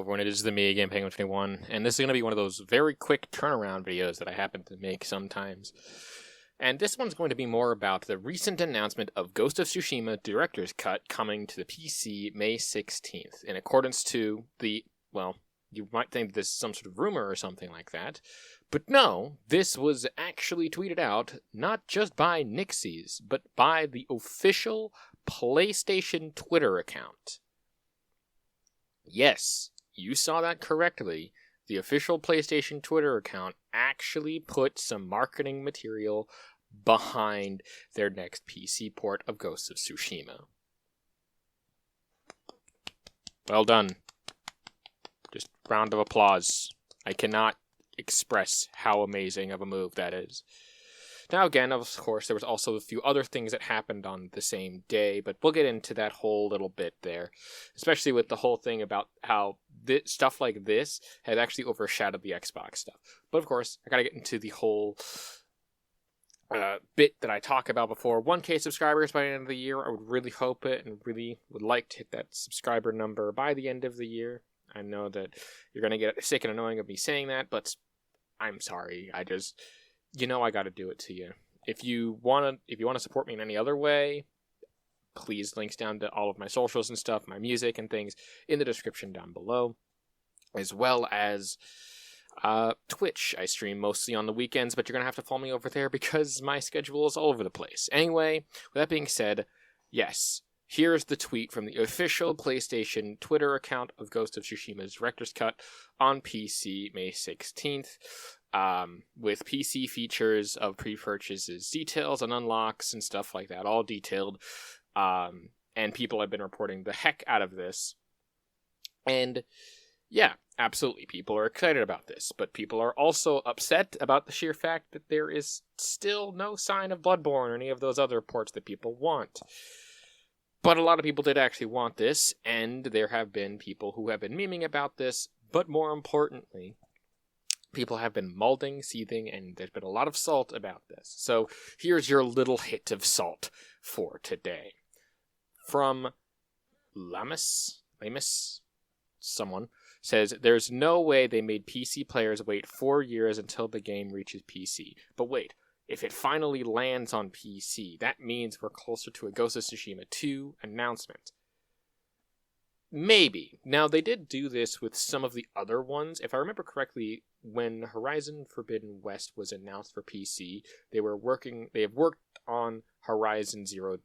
everyone? It is the me again, Penguin21, and this is going to be one of those very quick turnaround videos that I happen to make sometimes. And this one's going to be more about the recent announcement of Ghost of Tsushima Director's Cut coming to the PC May 16th, in accordance to the, well, you might think this is some sort of rumor or something like that, but no, this was actually tweeted out not just by Nixies, but by the official PlayStation Twitter account. Yes, you saw that correctly. The official PlayStation Twitter account actually put some marketing material behind their next PC port of Ghosts of Tsushima. Well done. Just round of applause. I cannot express how amazing of a move that is. Now again, of course, there was also a few other things that happened on the same day, but we'll get into that whole little bit there, especially with the whole thing about how stuff like this had actually overshadowed the Xbox stuff. But of course, I gotta get into the whole bit that I talk about before. 1K subscribers by the end of the year. I would really hope it and really would like to hit that subscriber number by the end of the year. I know that you're gonna get sick and annoying of me saying that, but I'm sorry. I gotta do it to you. If you wanna support me in any other way, please, links down to all of my socials and stuff, my music and things in the description down below, as well as Twitch. I stream mostly on the weekends, but you're gonna have to follow me over there because my schedule is all over the place. Anyway, with that being said, yes, here's the tweet from the official PlayStation Twitter account of Ghost of Tsushima's Director's Cut on PC May 16th. With PC features of pre-purchases, details and unlocks and stuff like that, all detailed. And people have been reporting the heck out of this. And yeah, absolutely, people are excited about this, but people are also upset about the sheer fact that there is still no sign of Bloodborne or any of those other ports that people want. But a lot of people did actually want this, and there have been people who have been memeing about this, but more importantly, people have been molding, seething, and there's been a lot of salt about this. So here's your little hit of salt for today. From Lamus, someone, says, there's no way they made PC players wait 4 years until the game reaches PC. But wait, if it finally lands on PC, that means we're closer to a Ghost of Tsushima 2 announcement. Maybe. Now, they did do this with some of the other ones. If I remember correctly, when Horizon Forbidden West was announced for PC, they have worked on Horizon Zero...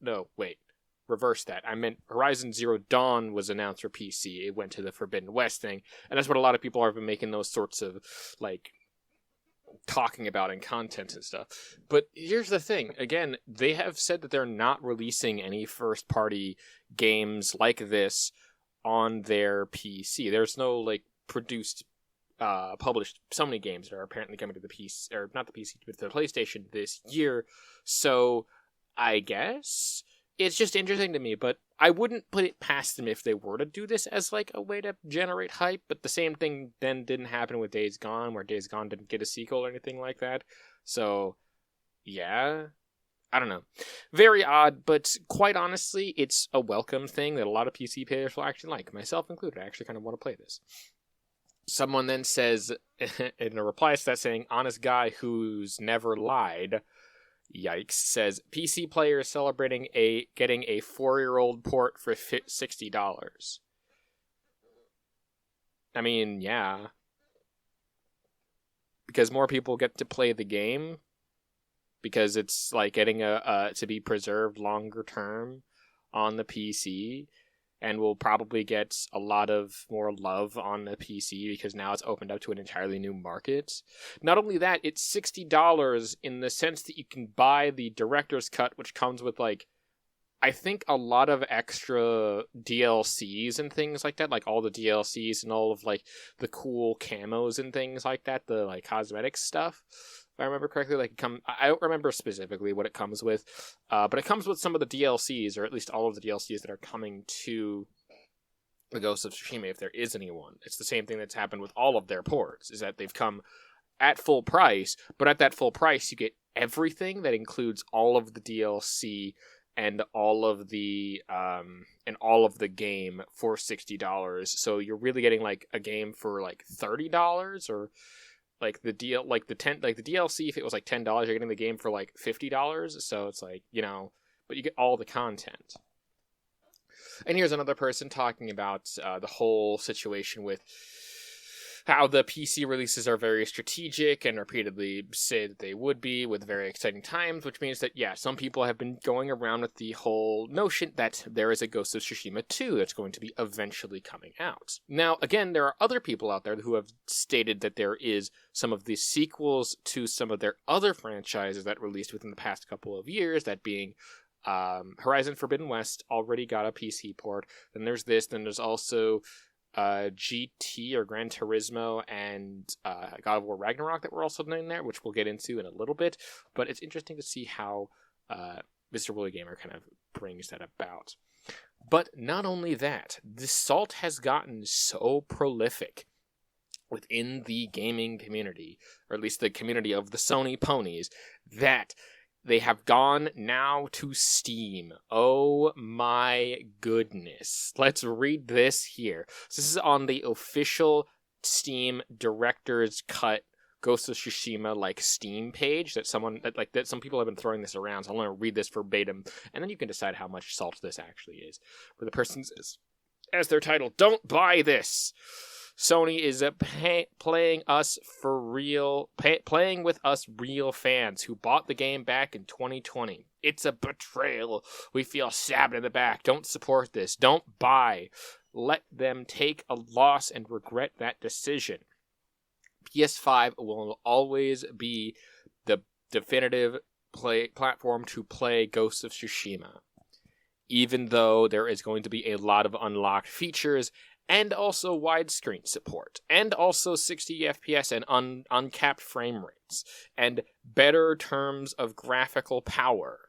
No, wait. Reverse that. I meant Horizon Zero Dawn was announced for PC. It went to the Forbidden West thing. And that's what a lot of people have been making those sorts of, talking about in content and stuff. But here's the thing. Again, they have said that they're not releasing any first-party games like this on their PC. There's no, published Sony games that are apparently coming to the PC, or not the PC, but the PlayStation this year. So, I guess it's just interesting to me, but I wouldn't put it past them if they were to do this as, a way to generate hype, but the same thing then didn't happen with Days Gone, where Days Gone didn't get a sequel or anything like that. So, yeah, I don't know. Very odd, but quite honestly, it's a welcome thing that a lot of PC players will actually like, myself included. I actually kind of want to play this. Someone then says, in a reply to that saying, honest guy who's never lied, yikes, says, PC players celebrating getting a 4-year-old port for $60. I mean, yeah. Because more people get to play the game. Because it's getting to be preserved longer term on the PC. And will probably get a lot of more love on the PC because now it's opened up to an entirely new market. Not only that, it's $60 in the sense that you can buy the Director's Cut, which comes with, I think a lot of extra DLCs and things like that, all the DLCs and all of, the cool camos and things like that, the, cosmetic stuff. If I remember correctly, I don't remember specifically what it comes with, but it comes with some of the DLCs, or at least all of the DLCs that are coming to the Ghost of Tsushima, if there is anyone. It's the same thing that's happened with all of their ports, is that they've come at full price, but at that full price, you get everything that includes all of the DLC and all of the game for $60. So you're really getting like a game for like $30, or like the DLC. If it was like $10, you're getting the game for like $50. So it's like, but you get all the content. And here's another person talking about the whole situation with how the PC releases are very strategic and repeatedly say that they would be, with very exciting times, which means that, some people have been going around with the whole notion that there is a Ghost of Tsushima 2 that's going to be eventually coming out. Now, again, there are other people out there who have stated that there is some of the sequels to some of their other franchises that released within the past couple of years, that being Horizon Forbidden West already got a PC port. Then there's this. Then there's also GT or Gran Turismo and God of War Ragnarok that we're also doing there, which we'll get into in a little bit. But it's interesting to see how Mr. Woolly Gamer kind of brings that about. But not only that, the Salt has gotten so prolific within the gaming community, or at least the community of the Sony ponies, that they have gone now to Steam. Oh my goodness. Let's read this here. So this is on the official Steam Director's Cut Ghost of Tsushima Steam page that some people have been throwing this around. So I'm going to read this verbatim, and then you can decide how much salt this actually is. Where the person says, as their title, "Don't buy this. Sony is playing with us real fans who bought the game back in 2020. It's a betrayal. We feel stabbed in the back. Don't support this. Don't buy. Let them take a loss and regret that decision. PS5 will always be the definitive platform to play Ghost of Tsushima, even though there is going to be a lot of unlocked features, and also widescreen support, and also 60 FPS and uncapped frame rates, and better terms of graphical power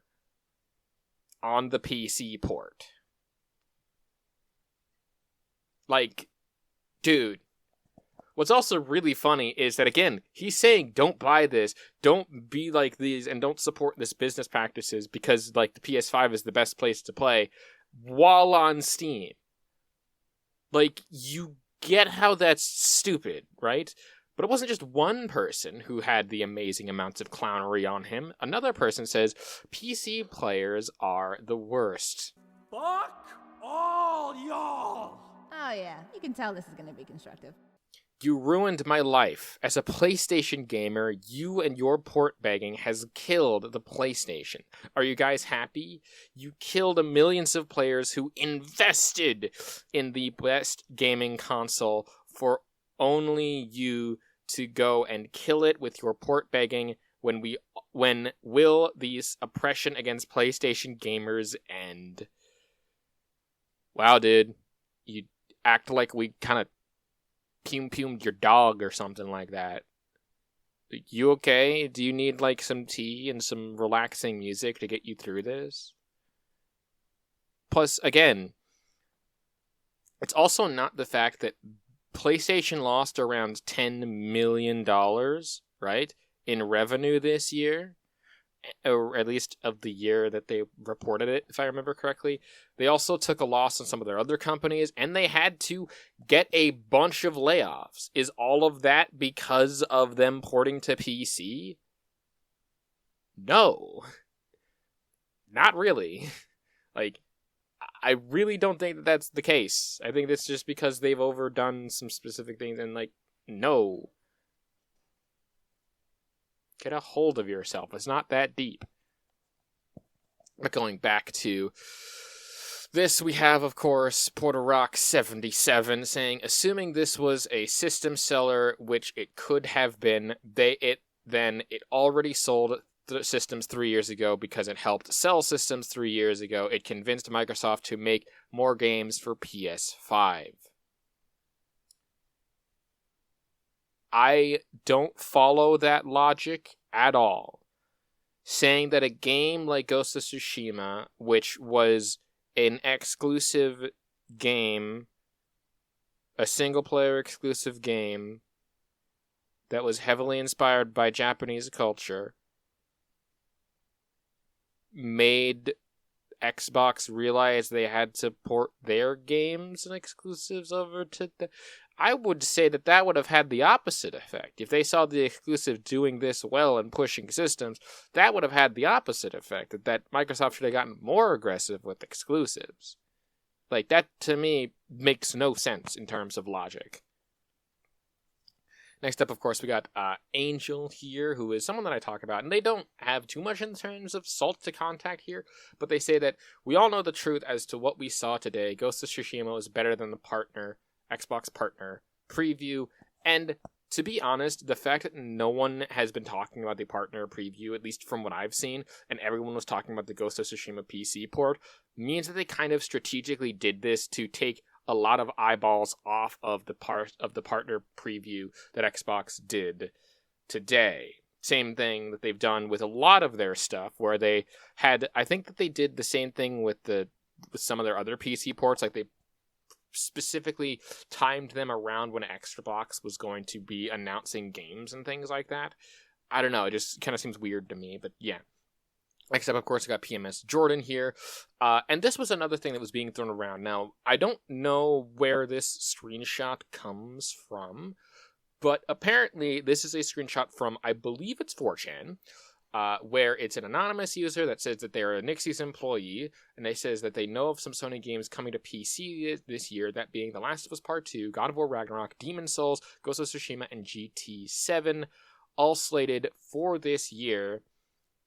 on the PC port." Dude. What's also really funny is that, again, he's saying don't buy this, don't be like these, and don't support this business practices because, the PS5 is the best place to play, while on Steam. You get how that's stupid, right? But it wasn't just one person who had the amazing amounts of clownery on him. Another person says, PC players are the worst. Fuck all y'all! Oh yeah, you can tell this is going to be constructive. You ruined my life. As a PlayStation gamer, you and your port begging has killed the PlayStation. Are you guys happy? You killed millions of players who invested in the best gaming console for only you to go and kill it with your port begging. When will these oppression against PlayStation gamers end? Wow, dude. You act like we kind of pumed your dog or something like that. You okay? Do you need some tea and some relaxing music to get you through this? Plus, again, it's also not the fact that PlayStation lost around $10 million, right, in revenue this year, or at least of the year that they reported it, if I remember correctly. They also took a loss on some of their other companies, and they had to get a bunch of layoffs. Is all of that because of them porting to PC? No. Not really. I really don't think that that's the case. I think that's just because they've overdone some specific things, and no. Get a hold of yourself. It's not that deep. But going back to this, we have, of course, Porter Rock 77 saying, assuming this was a system seller, which it could have been, it already sold systems 3 years ago because it helped sell systems 3 years ago. It convinced Microsoft to make more games for PS5. I don't follow that logic at all. Saying that a game like Ghost of Tsushima, which was an exclusive game, a single-player exclusive game that was heavily inspired by Japanese culture, made Xbox realized they had to port their games and exclusives over to the... I would say that would have had the opposite effect. If they saw the exclusive doing this well and pushing systems, that would have had the opposite effect. That Microsoft should have gotten more aggressive with exclusives. Like, that, to me, makes no sense in terms of logic. Next up, of course, we got Angel here, who is someone that I talk about, and they don't have too much in terms of salt to contact here, but they say that we all know the truth as to what we saw today. Ghost of Tsushima is better than the Xbox partner preview, and to be honest, the fact that no one has been talking about the partner preview, at least from what I've seen, and everyone was talking about the Ghost of Tsushima PC port, means that they kind of strategically did this to take a lot of eyeballs off of the partner preview that Xbox did today. Same thing that they've done with a lot of their stuff, where they had, I think that they did the same thing with some of their other PC ports, like they specifically timed them around when Xbox was going to be announcing games and things like that. I don't know, it just kind of seems weird to me, but yeah. Next up, of course, we got PMS Jordan here. And this was another thing that was being thrown around. Now, I don't know where this screenshot comes from, but apparently this is a screenshot from, I believe it's 4chan, where it's an anonymous user that says that they're a Nixie's employee, and they says that they know of some Sony games coming to PC this year, that being The Last of Us Part 2, God of War Ragnarok, Demon's Souls, Ghost of Tsushima, and GT7, all slated for this year.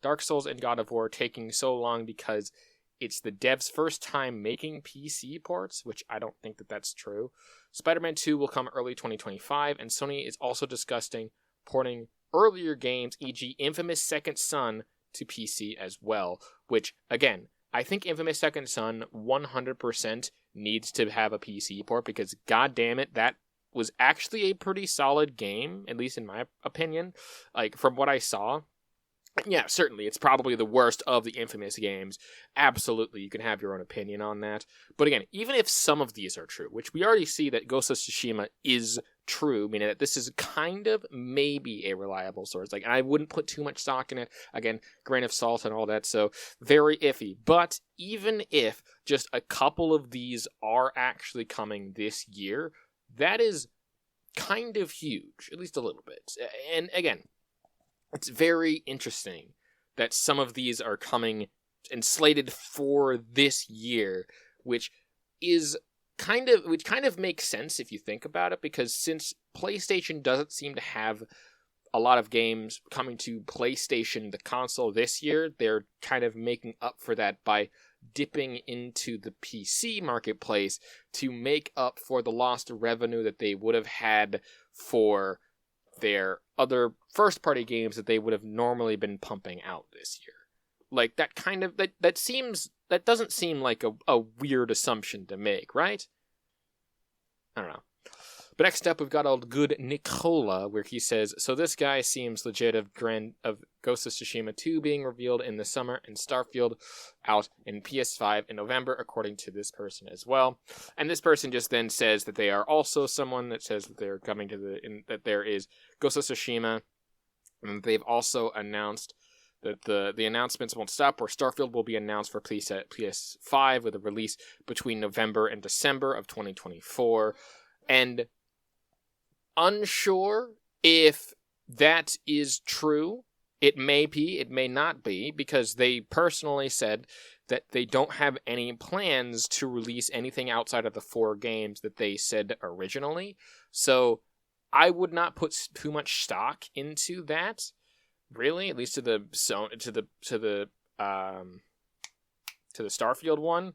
Dark Souls and God of War taking so long because it's the devs' first time making PC ports, which I don't think that that's true. Spider-Man 2 will come early 2025, and Sony is also discussing porting earlier games, e.g. Infamous Second Son, to PC as well, which, again, I think Infamous Second Son 100% needs to have a PC port, because god damn it, that was actually a pretty solid game, at least in my opinion, like, from what I saw. Yeah, certainly, it's probably the worst of the Infamous games. Absolutely, you can have your own opinion on that. But again, even if some of these are true, which we already see that Ghost of Tsushima is true, meaning that this is kind of maybe a reliable source. Like, I wouldn't put too much stock in it. Again, grain of salt and all that, so very iffy. But even if just a couple of these are actually coming this year, that is kind of huge, at least a little bit. And again, it's very interesting that some of these are coming and slated for this year, which kind of makes sense if you think about it, because since PlayStation doesn't seem to have a lot of games coming to PlayStation, the console, this year, they're kind of making up for that by dipping into the PC marketplace to make up for the lost revenue that they would have had for their other first-party games that they would have normally been pumping out this year. Like, that kind of, that doesn't seem like a weird assumption to make, right? I don't know. But next up, we've got old good Nicola, where he says, so this guy seems legit of Ghost of Tsushima 2 being revealed in the summer and Starfield out in PS5 in November, according to this person as well. And this person just then says that they are also someone that says that they're coming to that there is Ghost of Tsushima, and they've also announced that the announcements won't stop, where Starfield will be announced for PS5 with a release between November and December of 2024. And unsure if that is true. It may be, it may not be, because they personally said that they don't have any plans to release anything outside of the 4 games that they said originally. So I would not put too much stock into that, really, at least to the Starfield one.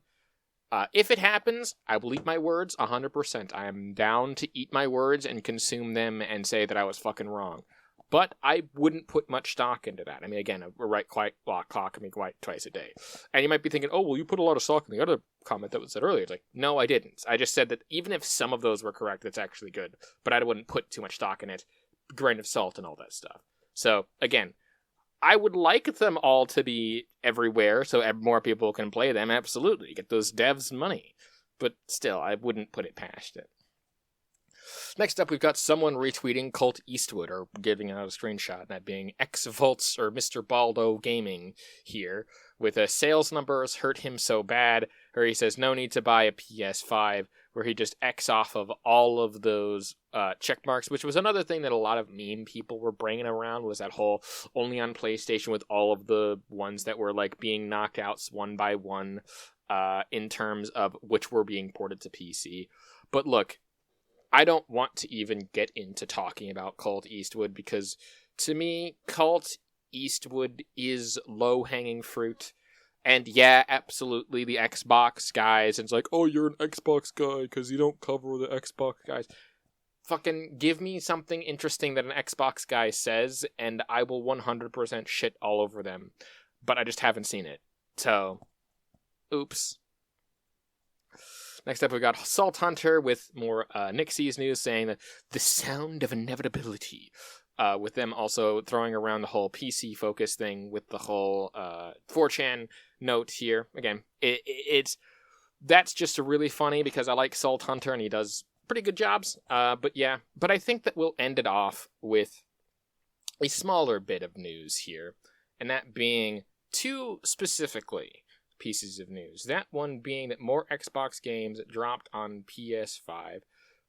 If it happens, I will eat my words 100%. I am down to eat my words and consume them and say that I was fucking wrong. But I wouldn't put much stock into that. I mean, again, a right clock can be right twice a day. And you might be thinking, oh, well, you put a lot of stock in the other comment that was said earlier. It's like, no, I didn't. I just said that even if some of those were correct, that's actually good. But I wouldn't put too much stock in it. Grain of salt and all that stuff. So, again, I would like them all to be everywhere so more people can play them, absolutely. Get those devs money. But still, I wouldn't put it past it. Next up, we've got someone retweeting Colt Eastwood, or giving out a screenshot, that being X-Volts or Mr. Baldo Gaming here, with a sales numbers hurt him so bad, where he says no need to buy a PS5, where he just X off of all of those check marks, which was another thing that a lot of meme people were bringing around, was that whole only on PlayStation, with all of the ones that were like being knocked out one by one in terms of which were being ported to PC. But look, I don't want to even get into talking about Colt Eastwood, because to me, Colt Eastwood is low-hanging fruit. And yeah, absolutely, the Xbox guys, and it's like, oh, you're an Xbox guy because you don't cover the Xbox guys. Fucking give me something interesting that an Xbox guy says, and I will 100% shit all over them. But I just haven't seen it. So, oops. Next up, we got Salt Hunter with more Nixies news, saying that the sound of inevitability. With them also throwing around the whole PC focus thing with the whole 4chan note here. Again, that's just really funny because I like Salt Hunter and he does pretty good jobs. But I think that we'll end it off with a smaller bit of news here, and that being two specifically pieces of news. That one being that more Xbox games dropped on PS5,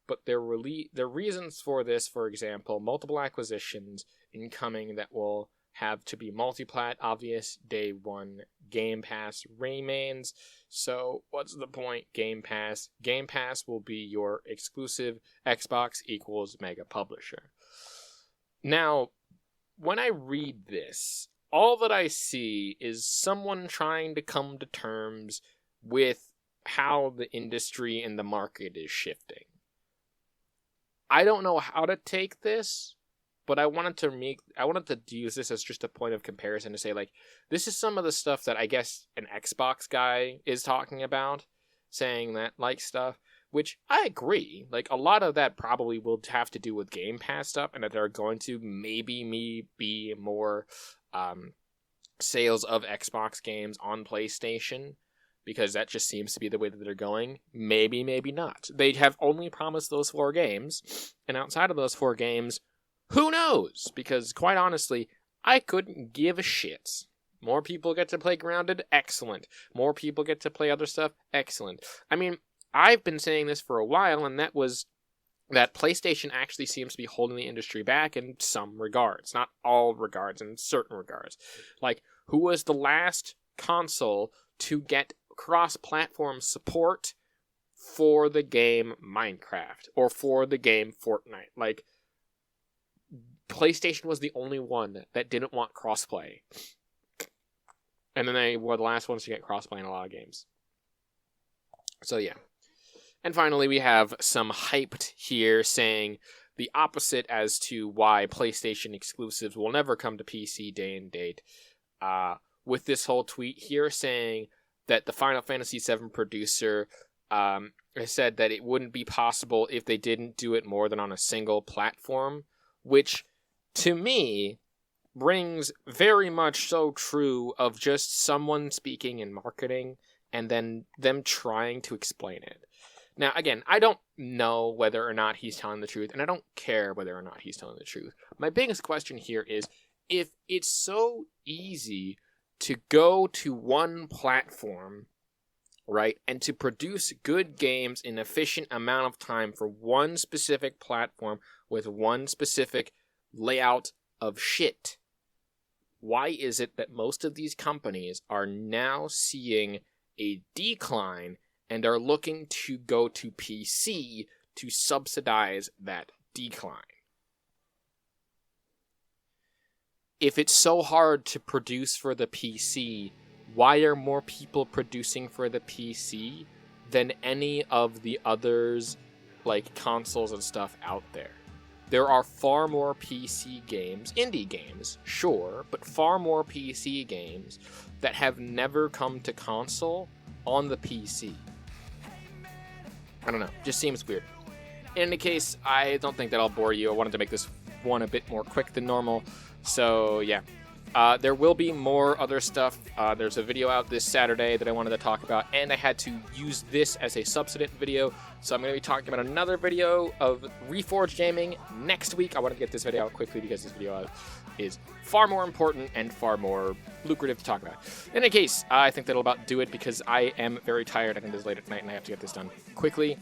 but their reasons for this, for example, multiple acquisitions incoming that will have to be multiplat, obvious, day one. Game Pass remains. So what's the point? Game Pass. Game Pass will be your exclusive Xbox equals mega publisher. Now, when I read this, all that I see is someone trying to come to terms with how the industry and the market is shifting. I don't know how to take this, but I wanted to use this as just a point of comparison to say, like, this is some of the stuff that I guess an Xbox guy is talking about, saying that, like, stuff, which I agree. Like, a lot of that probably will have to do with Game Pass stuff, and that there are going to maybe be more sales of Xbox games on PlayStation, because that just seems to be the way that they're going. Maybe not. They have only promised those 4 games, and outside of those 4 games, who knows? Because, quite honestly, I couldn't give a shit. More people get to play Grounded? Excellent. More people get to play other stuff? Excellent. I mean, I've been saying this for a while, and that was that PlayStation actually seems to be holding the industry back in some regards. Not all regards, in certain regards. Like, who was the last console to get cross-platform support for the game Minecraft, or for the game Fortnite? Like, PlayStation was the only one that didn't want crossplay. And then they were the last ones to get crossplay in a lot of games. So yeah. And finally, we have some hyped here saying the opposite as to why PlayStation exclusives will never come to PC day and date. With this whole tweet here saying that the Final Fantasy VII producer said that it wouldn't be possible if they didn't do it more than on a single platform, which, to me, rings very much so true of just someone speaking in marketing and then them trying to explain it. Now, again, I don't know whether or not he's telling the truth, and I don't care whether or not he's telling the truth. My biggest question here is, if it's so easy to go to one platform, right, and to produce good games in an efficient amount of time for one specific platform with one specific layout of shit, why is it that most of these companies are now seeing a decline and are looking to go to PC to subsidize that decline? If it's so hard to produce for the PC, why are more people producing for the PC than any of the others, like consoles and stuff, out there? There are far more PC games, indie games, sure, but far more PC games that have never come to console on the PC. I don't know, just seems weird. In any case, I don't think that I'll bore you. I wanted to make this one a bit more quick than normal. So, yeah. There will be more other stuff. There's a video out this Saturday that I wanted to talk about, and I had to use this as a substitute video, so I'm going to be talking about another video of Reforged Gaming next week. I want to get this video out quickly because this video is far more important and far more lucrative to talk about. In any case, I think that'll about do it because I am very tired. I think this is late at night and I have to get this done quickly.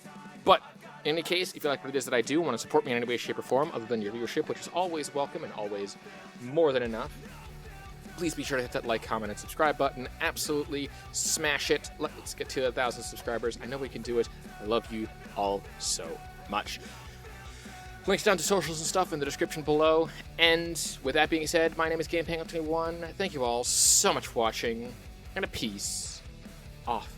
But in any case, if you like what it is that I do, want to support me in any way, shape, or form other than your viewership, which is always welcome and always more than enough, please be sure to hit that like, comment, and subscribe button. Absolutely smash it. Let's get to 1,000 subscribers. I know we can do it. I love you all so much. Links down to socials and stuff in the description below. And with that being said, my name is GamePango21. Thank you all so much for watching, and a peace off.